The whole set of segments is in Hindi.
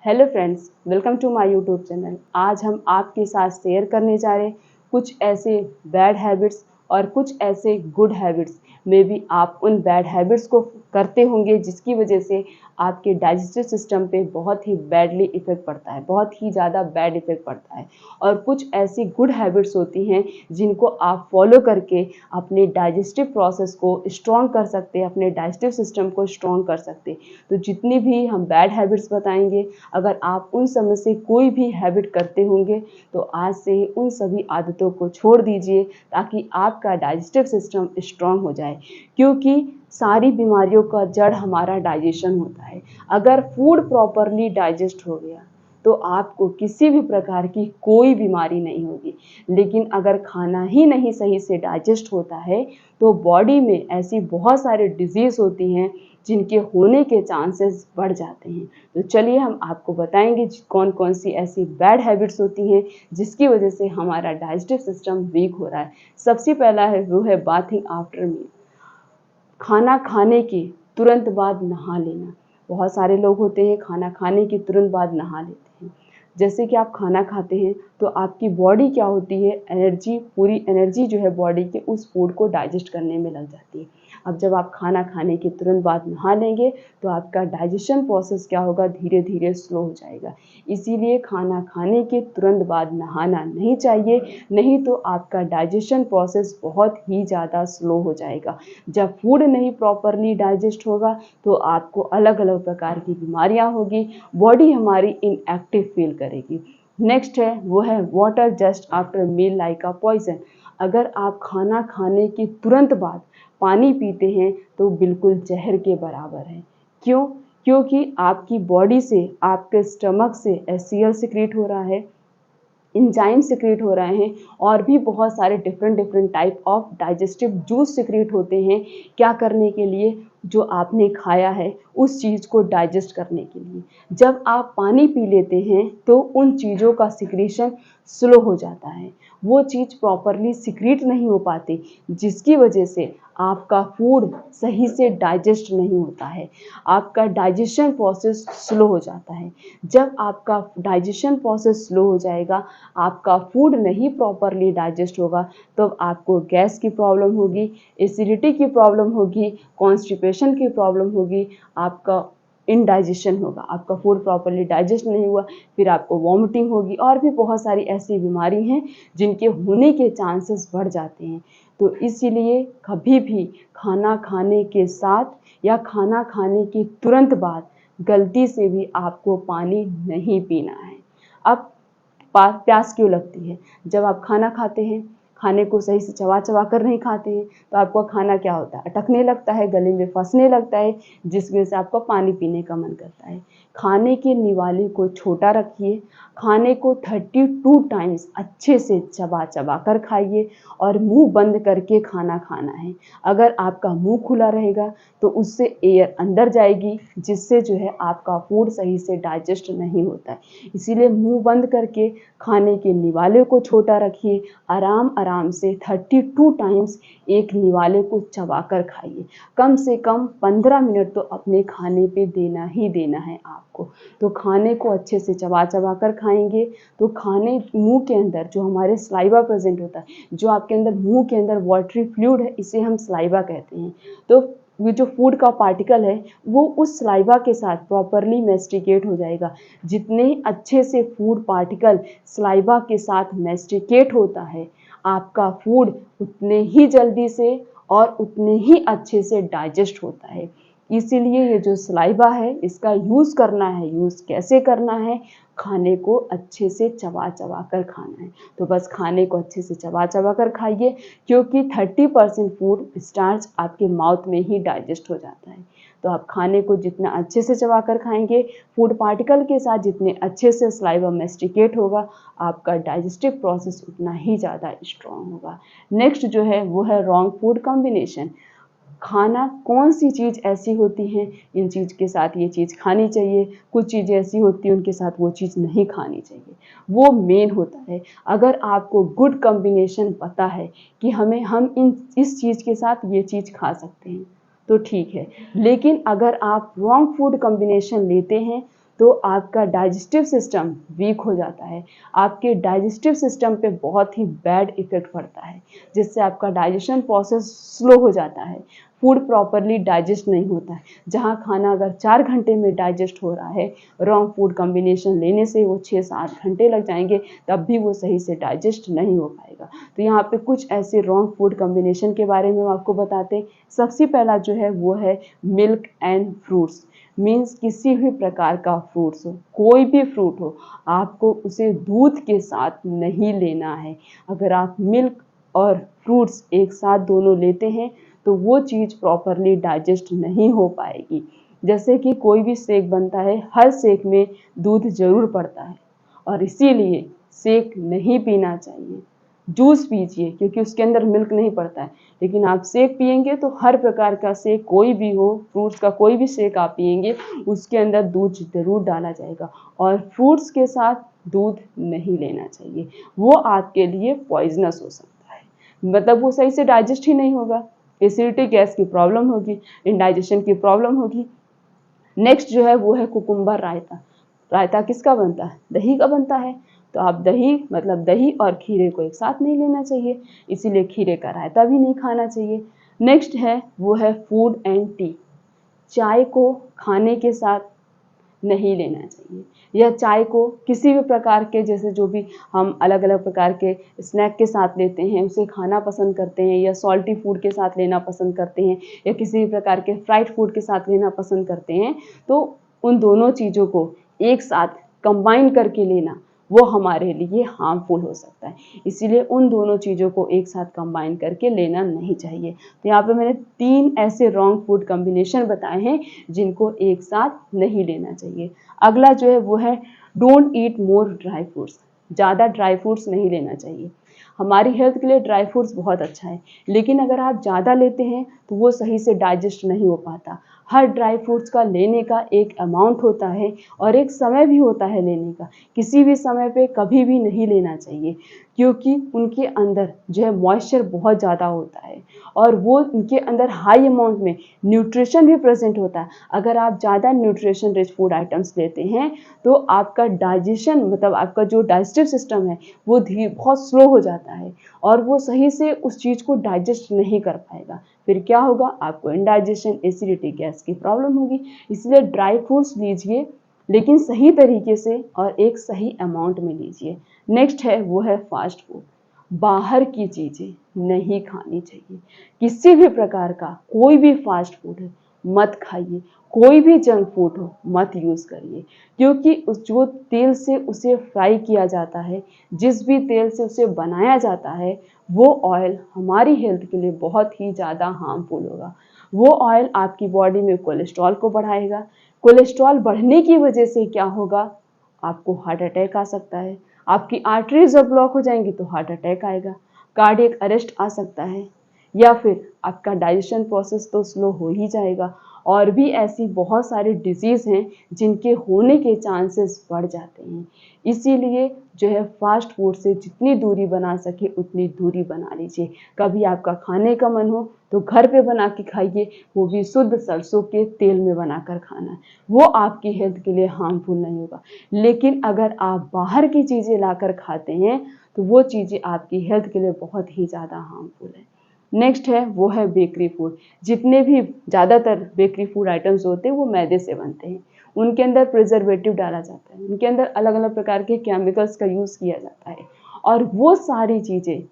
Hello friends, welcome to my YouTube channel. आज हम आपके साथ शेयर करने जा रहे हैं कुछ ऐसे बैड हैबिट्स और कुछ ऐसे गुड हैबिट्स। मे बी आप उन बैड हैबिट्स को करते होंगे जिसकी वजह से आपके डाइजेस्टिव सिस्टम पे बहुत ही बैडली इफेक्ट पड़ता है, बहुत ही ज़्यादा बैड इफेक्ट पड़ता है। और कुछ ऐसी गुड हैबिट्स होती हैं जिनको आप फॉलो करके अपने डाइजेस्टिव प्रोसेस को स्ट्रॉन्ग कर सकते हैं, अपने डाइजेस्टिव सिस्टम को स्ट्रॉन्ग कर सकते हैं। तो जितनी भी हम बैड हैबिट्स बताएंगे, अगर आप उन सब में से कोई भी हैबिट करते होंगे तो आज से ही उन सभी आदतों को छोड़ दीजिए ताकि आपका डाइजेस्टिव सिस्टम स्ट्रांग हो जाए। क्योंकि सारी बीमारियों का जड़ हमारा डाइजेशन होता है। अगर फूड प्रॉपरली डाइजेस्ट हो गया तो आपको किसी भी प्रकार की कोई बीमारी नहीं होगी। लेकिन अगर खाना ही नहीं सही से डाइजेस्ट होता है तो बॉडी में ऐसी बहुत सारे डिजीज होती हैं जिनके होने के चांसेस बढ़ जाते हैं। तो चलिए हम आपको बताएंगे कौन कौन सी ऐसी बैड हैबिट्स होती हैं जिसकी वजह से हमारा डाइजेस्टिव सिस्टम वीक हो रहा है। सबसे पहला है वो है बाथिंग आफ्टर मील। खाना खाने के तुरंत बाद नहा लेना। बहुत सारे लोग होते हैं खाना खाने के तुरंत बाद नहा लेते हैं। जैसे कि आप खाना खाते हैं तो आपकी बॉडी क्या होती है, पूरी एनर्जी जो है बॉडी के उस फूड को डाइजेस्ट करने में लग जाती है। अब जब आप खाना खाने के तुरंत बाद नहा लेंगे तो आपका डाइजेशन प्रोसेस क्या होगा, धीरे धीरे स्लो हो जाएगा। इसीलिए खाना खाने के तुरंत बाद नहाना नहीं चाहिए, नहीं तो आपका डाइजेशन प्रोसेस बहुत ही ज़्यादा स्लो हो जाएगा। जब फूड नहीं प्रॉपरली डाइजेस्ट होगा तो आपको अलग अलग प्रकार की बीमारियां होगी, बॉडी हमारी इनएक्टिव फील करेगी। नेक्स्ट है वो है water just after meal like a poison. अगर आप खाना खाने के तुरंत बाद पानी पीते हैं तो बिल्कुल जहर के बराबर है। क्यों? क्योंकि आपकी बॉडी से, आपके स्टमक से HCl सिक्रीट हो रहा है, इंजाइम सिक्रीट हो रहे हैं और भी बहुत सारे different type of digestive juice secrete होते हैं। क्या करने के लिए? जो आपने खाया है उस चीज़ को डाइजेस्ट करने के लिए। जब आप पानी पी लेते हैं तो उन चीज़ों का सिक्रीशन स्लो हो जाता है, वो चीज़ प्रॉपरली सिक्रीट नहीं हो पाती, जिसकी वजह से आपका फूड सही से डाइजेस्ट नहीं होता है, आपका डाइजेशन प्रोसेस स्लो हो जाता है। जब आपका डाइजेशन प्रोसेस स्लो हो जाएगा, आपका फूड नहीं प्रॉपरली डाइजेस्ट होगा तो आपको गैस की प्रॉब्लम होगी, एसिडिटी की प्रॉब्लम होगी, कॉन्स्टिपेशन की प्रॉब्लम होगी, आपका इनडाइजेशन होगा, आपका फूड प्रॉपरली डाइजेस्ट नहीं हुआ, फिर आपको वॉमिटिंग होगी और भी बहुत सारी ऐसी बीमारी हैं जिनके होने के चांसेस बढ़ जाते हैं। तो इसीलिए कभी भी खाना खाने के साथ या खाना खाने के तुरंत बाद गलती से भी आपको पानी नहीं पीना है। अब प्यास क्यों लगती है? जब आप खाना खाते हैं, खाने को सही से चबा चबा कर नहीं खाते हैं तो आपका खाना क्या होता है, अटकने लगता है, गले में फंसने लगता है, जिस वजह से आपका पानी पीने का मन करता है। खाने के निवाले को छोटा रखिए, खाने को 32 टाइम्स अच्छे से चबा चबा कर खाइए और मुंह बंद करके खाना खाना है। अगर आपका मुंह खुला रहेगा तो उससे एयर अंदर जाएगी, जिससे जो है आपका फूड सही से डाइजेस्ट नहीं होता है। इसीलिए मुंह बंद करके खाने के निवाले को छोटा रखिए, आराम आराम से 32 टाइम्स एक निवाले को चबाकर खाइए। कम से कम 15 मिनट तो अपने खाने पे देना ही देना है आपको। तो खाने को अच्छे से चबा चबा कर खाएंगे तो खाने मुंह के अंदर जो हमारे सलाइवा प्रेजेंट होता है, जो आपके अंदर मुंह के अंदर वाटरी फ्लूइड है, इसे हम सलाइवा कहते हैं। तो ये जो फूड का पार्टिकल है वो उस सलाइवा के साथ प्रॉपरली मैस्टिकेट हो जाएगा। जितने अच्छे से फूड पार्टिकल सलाइवा के साथ मैस्टिकेट होता है, आपका फूड उतने ही जल्दी से और उतने ही अच्छे से डाइजेस्ट होता है। इसीलिए ये जो सलाइवा है इसका यूज़ करना है। यूज़ कैसे करना है? खाने को अच्छे से चबा चबा कर खाना है। तो बस खाने को अच्छे से चबा चबा कर खाइए, क्योंकि 30% फूड स्टार्च आपके माउथ में ही डाइजेस्ट हो जाता है। तो आप खाने को जितना अच्छे से चबा कर खाएंगे, फूड पार्टिकल के साथ जितने अच्छे से सलाइवा मैस्टिकेट होगा, आपका डाइजेस्टिव प्रोसेस उतना ही ज़्यादा स्ट्रॉन्ग होगा। नेक्स्ट जो है वो है रॉन्ग फूड कॉम्बिनेशन। खाना कौन सी चीज़ ऐसी होती है, इन चीज़ के साथ ये चीज़ खानी चाहिए, कुछ चीज़ें ऐसी होती हैं उनके साथ वो चीज़ नहीं खानी चाहिए, वो मेन होता है। अगर आपको गुड कॉम्बिनेशन पता है कि हम इस चीज़ के साथ ये चीज़ खा सकते हैं तो ठीक है। लेकिन अगर आप रॉन्ग फूड कॉम्बिनेशन लेते हैं तो आपका डाइजेस्टिव सिस्टम वीक हो जाता है, आपके डाइजेस्टिव सिस्टम पे बहुत ही बैड इफ़ेक्ट पड़ता है, जिससे आपका डाइजेशन प्रोसेस स्लो हो जाता है, फूड प्रॉपरली डाइजेस्ट नहीं होता है। जहाँ खाना अगर 4 घंटे में डाइजेस्ट हो रहा है, रॉन्ग फूड कॉम्बिनेशन लेने से वो 6-7 घंटे लग जाएंगे, तब भी वो सही से डाइजेस्ट नहीं हो पाएगा। तो यहाँ पे कुछ ऐसे रॉन्ग फूड कॉम्बिनेशन के बारे में हम आपको बताते हैं। सबसे पहला जो है वो है मिल्क एंड फ्रूट्स। मीन्स किसी भी प्रकार का फ्रूट्स हो, कोई भी फ्रूट हो, आपको उसे दूध के साथ नहीं लेना है। अगर आप मिल्क और फ्रूट्स एक साथ दोनों लेते हैं तो वो चीज़ प्रॉपरली डाइजेस्ट नहीं हो पाएगी। जैसे कि कोई भी शेक बनता है, हर शेक में दूध ज़रूर पड़ता है और इसीलिए शेक नहीं पीना चाहिए। जूस पीजिए क्योंकि उसके अंदर मिल्क नहीं पड़ता है, लेकिन आप शेक पियेंगे तो हर प्रकार का शेक, कोई भी हो, फ्रूट्स का कोई भी शेक आप पियेंगे उसके अंदर दूध ज़रूर डाला जाएगा और फ्रूट्स के साथ दूध नहीं लेना चाहिए। वो आपके लिए पॉइजनस हो सकता है, मतलब वो सही से डाइजेस्ट ही नहीं होगा, एसिडिटी गैस की प्रॉब्लम होगी, इंडाइजेशन की प्रॉब्लम होगी। नेक्स्ट जो है वो है कुकुम्बर रायता। रायता किसका बनता है? दही का बनता है। तो आप दही मतलब दही और खीरे को एक साथ नहीं लेना चाहिए, इसीलिए खीरे का रायता भी नहीं खाना चाहिए। नेक्स्ट है वो है फूड एंड टी। चाय को खाने के साथ नहीं लेना चाहिए, या चाय को किसी भी प्रकार के, जैसे जो भी हम अलग अलग प्रकार के स्नैक के साथ लेते हैं उसे खाना पसंद करते हैं, या सॉल्टी फूड के साथ लेना पसंद करते हैं, या किसी भी प्रकार के फ्राइड फूड के साथ लेना पसंद करते हैं, तो उन दोनों चीज़ों को एक साथ कंबाइन करके लेना वो हमारे लिए हार्मफुल हो सकता है। इसीलिए उन दोनों चीज़ों को एक साथ कंबाइन करके लेना नहीं चाहिए। तो यहाँ पे मैंने 3 ऐसे रॉन्ग फूड कॉम्बिनेशन बताए हैं जिनको एक साथ नहीं लेना चाहिए। अगला जो है वो है don't eat more dry fruits. ज़्यादा ड्राई फ्रूट्स नहीं लेना चाहिए। हमारी हेल्थ के लिए ड्राई फ्रूट्स बहुत अच्छा है, लेकिन अगर आप ज़्यादा लेते हैं तो वो सही से डाइजेस्ट नहीं हो पाता। हर ड्राई फ्रूट्स का लेने का एक अमाउंट होता है और एक समय भी होता है लेने का। किसी भी समय पे कभी भी नहीं लेना चाहिए, क्योंकि उनके अंदर जो है मॉइस्चर बहुत ज़्यादा होता है और वो उनके अंदर हाई अमाउंट में न्यूट्रिशन भी प्रेजेंट होता है। अगर आप ज़्यादा न्यूट्रिशन रिच फूड आइटम्स लेते हैं तो आपका डाइजेशन, मतलब आपका जो डाइजेस्टिव सिस्टम है वो बहुत स्लो हो जाता है और वो सही से उस चीज़ को डाइजेस्ट नहीं कर पाएगा। फिर क्या होगा? आपको इंडाइजेशन, एसिडिटी, गैस की प्रॉब्लम होगी। इसलिए ड्राई फ्रूट्स लीजिए, लेकिन सही तरीके से और एक सही अमाउंट में लीजिए। नेक्स्ट है वो है फास्ट फूड। बाहर की चीज़ें नहीं खानी चाहिए। किसी भी प्रकार का कोई भी फास्ट फूड है मत खाइए, कोई भी जंक फूड हो मत यूज़ करिए, क्योंकि उस जो तेल से उसे फ्राई किया जाता है, जिस भी तेल से उसे बनाया जाता है, वो ऑयल हमारी हेल्थ के लिए बहुत ही ज़्यादा हार्मफुल होगा। वो ऑयल आपकी बॉडी में कोलेस्ट्रॉल को बढ़ाएगा। कोलेस्ट्रॉल बढ़ने की वजह से क्या होगा? आपको हार्ट अटैक आ सकता है। आपकी आर्टरीज जब ब्लॉक हो जाएंगी तो हार्ट अटैक आएगा, कार्डियक अरेस्ट आ सकता है, या फिर आपका डाइजेशन प्रोसेस तो स्लो हो ही जाएगा। और भी ऐसी बहुत सारी डिजीज़ हैं जिनके होने के चांसेस बढ़ जाते हैं। इसीलिए जो है फास्ट फूड से जितनी दूरी बना सके उतनी दूरी बना लीजिए। कभी आपका खाने का मन हो तो घर पे बना के खाइए, वो भी शुद्ध सरसों के तेल में बनाकर खाना, वो आपकी हेल्थ के लिए हार्मफुल नहीं होगा। लेकिन अगर आप बाहर की चीज़ें लाकर खाते हैं तो वो चीज़ें आपकी हेल्थ के लिए बहुत ही ज़्यादा हार्मफुल है। नेक्स्ट है वो है बेकरी फूड। जितने भी ज़्यादातर बेकरी फूड आइटम्स होते हैं वो मैदे से बनते हैं, उनके अंदर प्रिजर्वेटिव डाला जाता है, उनके अंदर अलग अलग प्रकार के केमिकल्स का यूज़ किया जाता है और वो सारी चीज़ें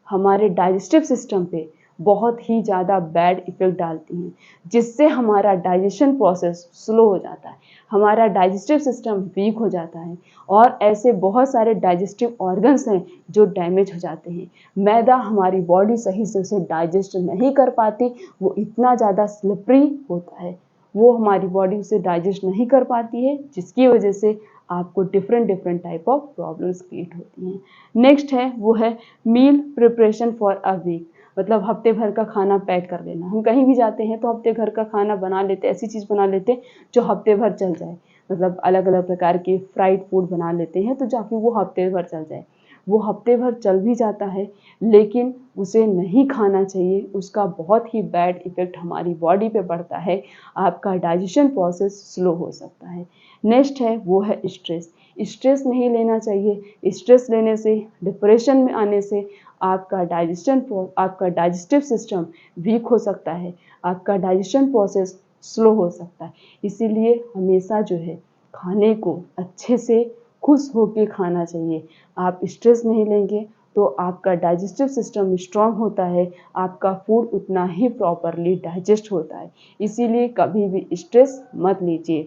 हमारे डाइजेस्टिव सिस्टम पे बहुत ही ज़्यादा बैड इफ़ेक्ट डालती हैं, जिससे हमारा डाइजेशन प्रोसेस स्लो हो जाता है, हमारा डाइजेस्टिव सिस्टम वीक हो जाता है और ऐसे बहुत सारे डाइजेस्टिव ऑर्गन्स हैं जो डैमेज हो जाते हैं। मैदा हमारी बॉडी सही से उसे डाइजेस्ट नहीं कर पाती, वो इतना ज़्यादा स्लिपरी होता है, वो हमारी बॉडी उसे डाइजेस्ट नहीं कर पाती है, जिसकी वजह से आपको different type of problems create होती हैं। नेक्स्ट है वो है मील प्रिपरेशन फॉर अ वीक। मतलब हफ्ते भर का खाना पैक कर लेना। हम कहीं भी जाते हैं तो हफ्ते भर का खाना बना लेते, ऐसी चीज़ बना लेते जो हफ्ते भर चल जाए। मतलब अलग अलग प्रकार के फ्राइड फूड बना लेते हैं तो जाके वो हफ्ते भर चल जाए। वो हफ्ते भर चल भी जाता है, लेकिन उसे नहीं खाना चाहिए। उसका बहुत ही बैड इफ़ेक्ट हमारी बॉडी पे पड़ता है, आपका डाइजेशन प्रोसेस स्लो हो सकता है। नेक्स्ट है वो है स्ट्रेस। स्ट्रेस नहीं लेना चाहिए। स्ट्रेस लेने से, डिप्रेशन में आने से आपका डाइजेस्टिव सिस्टम वीक हो सकता है, आपका डाइजेशन प्रोसेस स्लो हो सकता है। इसीलिए हमेशा जो है खाने को अच्छे से खुश होके खाना चाहिए। आप स्ट्रेस नहीं लेंगे तो आपका डाइजेस्टिव सिस्टम स्ट्रांग होता है, आपका फूड उतना ही प्रॉपरली डाइजेस्ट होता है। इसीलिए कभी भी स्ट्रेस मत लीजिए।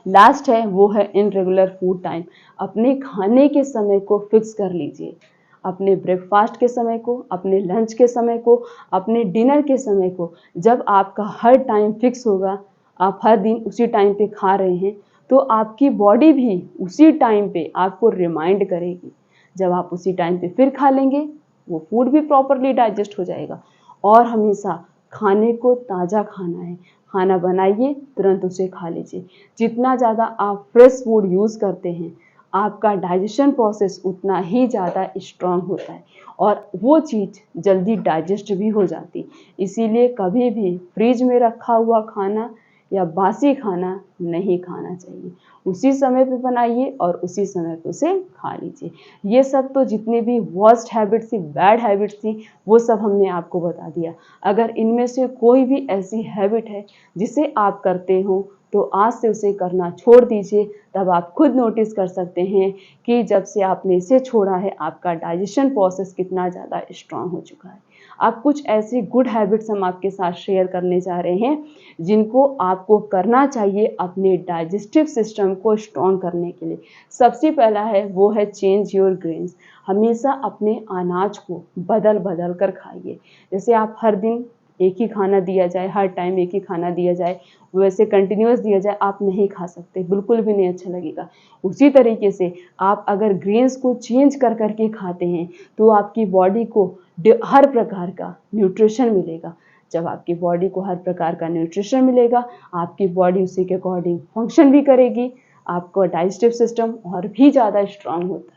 लास्ट है वो है इनरेगुलर फूड टाइम। अपने खाने के समय को फिक्स कर लीजिए। अपने ब्रेकफास्ट के समय को, अपने लंच के समय को, अपने डिनर के समय को। जब आपका हर टाइम फिक्स होगा, आप हर दिन उसी टाइम पे खा रहे हैं, तो आपकी बॉडी भी उसी टाइम पे आपको रिमाइंड करेगी। जब आप उसी टाइम पे फिर खा लेंगे, वो फूड भी प्रॉपरली डाइजेस्ट हो जाएगा। और हमेशा खाने को ताज़ा खाना है। खाना बनाइए, तुरंत उसे खा लीजिए। जितना ज़्यादा आप फ्रेश फूड यूज़ करते हैं, आपका डाइजेशन प्रोसेस उतना ही ज़्यादा स्ट्रांग होता है और वो चीज़ जल्दी डाइजेस्ट भी हो जाती। इसीलिए कभी भी फ्रिज में रखा हुआ खाना या बासी खाना नहीं खाना चाहिए। उसी समय पे बनाइए और उसी समय पे उसे खा लीजिए। ये सब तो जितने भी वर्स्ट हैबिट्स थी, बैड हैबिट्स थी, वो सब हमने आपको बता दिया। अगर इनमें से कोई भी ऐसी हैबिट है जिसे आप करते हो, तो आज से उसे करना छोड़ दीजिए। तब आप खुद नोटिस कर सकते हैं कि जब से आपने इसे छोड़ा है, आपका डाइजेशन प्रोसेस कितना ज़्यादा स्ट्रांग हो चुका है। अब कुछ ऐसी गुड हैबिट्स हम आपके साथ शेयर करने जा रहे हैं, जिनको आपको करना चाहिए अपने डाइजेस्टिव सिस्टम को स्ट्रांग करने के लिए। सबसे पहला है वो है चेंज योर ग्रेन्स। हमेशा अपने अनाज को बदल बदल कर खाइए। जैसे आप हर दिन एक ही खाना दिया जाए, हर टाइम एक ही खाना दिया जाए, वैसे कंटिन्यूअस दिया जाए, आप नहीं खा सकते, बिल्कुल भी नहीं अच्छा लगेगा। उसी तरीके से आप अगर ग्रेन्स को चेंज कर कर के खाते हैं, तो आपकी बॉडी को हर प्रकार का न्यूट्रिशन मिलेगा। जब आपकी बॉडी को हर प्रकार का न्यूट्रिशन मिलेगा, आपकी बॉडी उसी के अकॉर्डिंग फंक्शन भी करेगी, आपका डाइजेस्टिव सिस्टम और भी ज़्यादा स्ट्रांग होता है।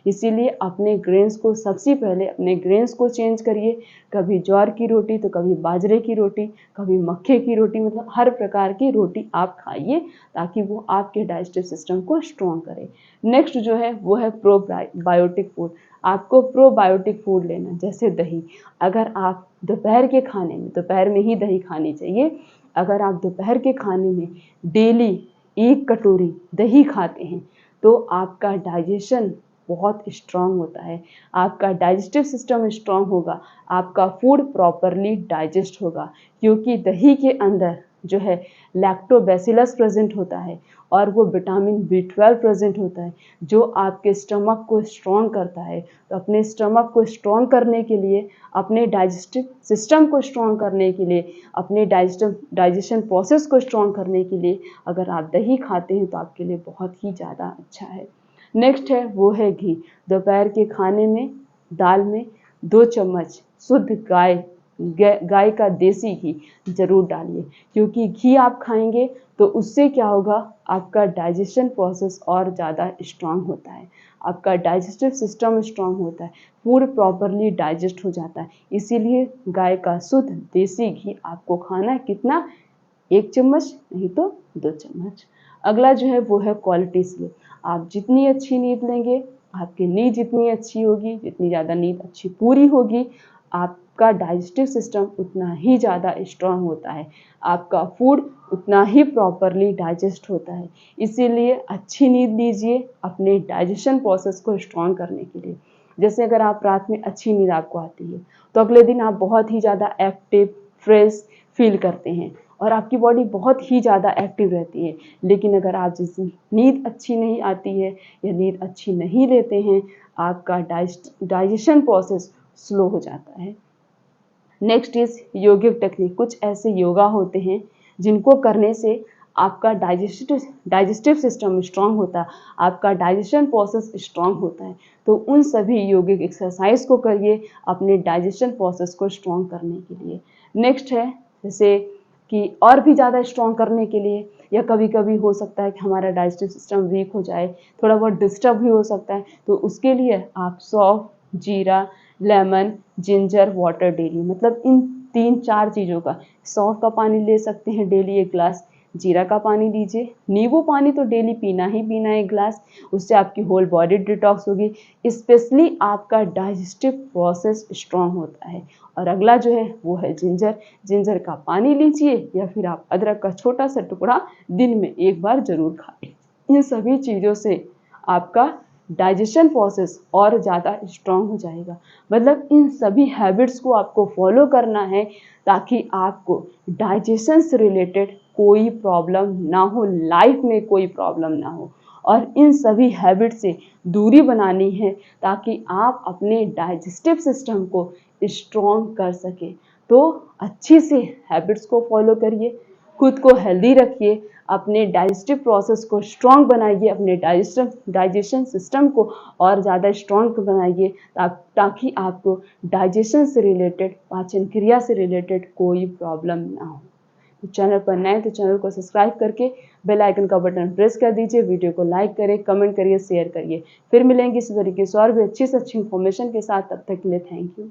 इसीलिए अपने ग्रेन्स को सबसे पहले अपने ग्रेन्स को चेंज करिए। कभी ज्वार की रोटी तो कभी बाजरे की रोटी, कभी मक्के की रोटी, मतलब हर प्रकार की रोटी आप खाइए, ताकि वो आपके डाइजेस्टिव सिस्टम को स्ट्रॉन्ग करे। नेक्स्ट जो है वो है प्रोबायोटिक फूड। आपको प्रोबायोटिक फूड लेना, जैसे दही। अगर आप दोपहर के खाने में, दोपहर में ही दही खानी चाहिए। अगर आप दोपहर के खाने में डेली 1 कटोरी दही खाते हैं, तो आपका डाइजेशन बहुत स्ट्रांग होता है, आपका डाइजेस्टिव सिस्टम स्ट्रांग होगा, आपका फूड प्रॉपरली डाइजेस्ट होगा। क्योंकि दही के अंदर जो है लैक्टोबैसिलस प्रेजेंट होता है और वो विटामिन B12 प्रेजेंट होता है, जो आपके स्टमक को स्ट्रांग करता है। तो अपने स्टमक को स्ट्रांग करने के लिए, अपने डाइजेस्टिव सिस्टम को स्ट्रांग करने के लिए, अपने डाइजेशन प्रोसेस को स्ट्रांग करने के लिए अगर आप दही खाते हैं, तो आपके लिए बहुत ही ज़्यादा अच्छा है। नेक्स्ट है वो है घी। दोपहर के खाने में, दाल में 2 चम्मच शुद्ध गाय का देसी घी जरूर डालिए। क्योंकि घी आप खाएंगे तो उससे क्या होगा, आपका डाइजेशन प्रोसेस और ज़्यादा स्ट्रांग होता है, आपका डाइजेस्टिव सिस्टम स्ट्रांग होता है, फूड प्रॉपरली डाइजेस्ट हो जाता है। इसीलिए गाय का शुद्ध देसी घी आपको खाना है। कितना? 1 चम्मच, नहीं तो 2 चम्मच। अगला जो है वो है क्वालिटी स्लीप। आप जितनी अच्छी नींद लेंगे, आपकी नींद जितनी अच्छी होगी, जितनी ज़्यादा नींद अच्छी पूरी होगी, आपका डाइजेस्टिव सिस्टम उतना ही ज़्यादा स्ट्रांग होता है, आपका फूड उतना ही प्रॉपरली डाइजेस्ट होता है। इसीलिए अच्छी नींद लीजिए अपने डाइजेशन प्रोसेस को स्ट्रांग करने के लिए। जैसे अगर आप रात में अच्छी नींद आपको आती है, तो अगले दिन आप बहुत ही ज़्यादा एक्टिव, फ्रेश फील करते हैं और आपकी बॉडी बहुत ही ज़्यादा एक्टिव रहती है। लेकिन अगर आप जिस नींद अच्छी नहीं आती है या नींद अच्छी नहीं लेते हैं, आपका डाइजेशन प्रोसेस स्लो हो जाता है। Next is yogic technique. कुछ ऐसे योगा होते हैं जिनको करने से आपका डाइजेस्टिव सिस्टम स्ट्रांग होता है, आपका डाइजेशन प्रोसेस स्ट्रांग होता है। तो उन सभी योगिक एक्सरसाइज को करिए अपने डाइजेशन प्रोसेस को स्ट्रांग करने के लिए। नेक्स्ट है जैसे कि और भी ज़्यादा स्ट्रांग करने के लिए, या कभी कभी हो सकता है कि हमारा डाइजेस्टिव सिस्टम वीक हो जाए, थोड़ा बहुत डिस्टर्ब भी हो सकता है, तो उसके लिए आप सौंफ, जीरा, लेमन, जिंजर वाटर डेली, मतलब इन 3-4 चीज़ों का, सौंफ का पानी ले सकते हैं डेली 1 गिलास, जीरा का पानी लीजिए। नींबू पानी तो डेली पीना ही पीना है 1 ग्लास, उससे आपकी होल बॉडी डिटॉक्स होगी, स्पेशली आपका डाइजेस्टिव प्रोसेस स्ट्रांग होता है। और अगला जो है वो है जिंजर। जिंजर का पानी लीजिए या फिर आप अदरक का छोटा सा टुकड़ा दिन में 1 बार जरूर खाएं। इन सभी चीज़ों से आपका डाइजेशन प्रोसेस और ज़्यादा स्ट्रांग हो जाएगा। मतलब इन सभी हैबिट्स को आपको फॉलो करना है ताकि आपको डाइजेशन से रिलेटेड कोई प्रॉब्लम ना हो, लाइफ में कोई प्रॉब्लम ना हो। और इन सभी हैबिट से दूरी बनानी है ताकि आप अपने डाइजेस्टिव सिस्टम को स्ट्रॉन्ग कर सकें। तो अच्छी से हैबिट्स को फॉलो करिए, खुद को हेल्दी रखिए, अपने डाइजेस्टिव प्रोसेस को स्ट्रॉन्ग बनाइए, अपने डाइजेशन सिस्टम को और ज़्यादा स्ट्रॉन्ग बनाइए ताकि आपको डाइजेशन से रिलेटेड, पाचन क्रिया से रिलेटेड कोई प्रॉब्लम ना हो। तो चैनल पर नए तो चैनल को सब्सक्राइब करके बेल आइकन का बटन प्रेस कर दीजिए, वीडियो को लाइक करें, कमेंट करिए, शेयर करिए। फिर मिलेंगे इसी तरीके से और भी अच्छी से अच्छी इन्फॉर्मेशन के साथ। तब तक के लिए थैंक यू।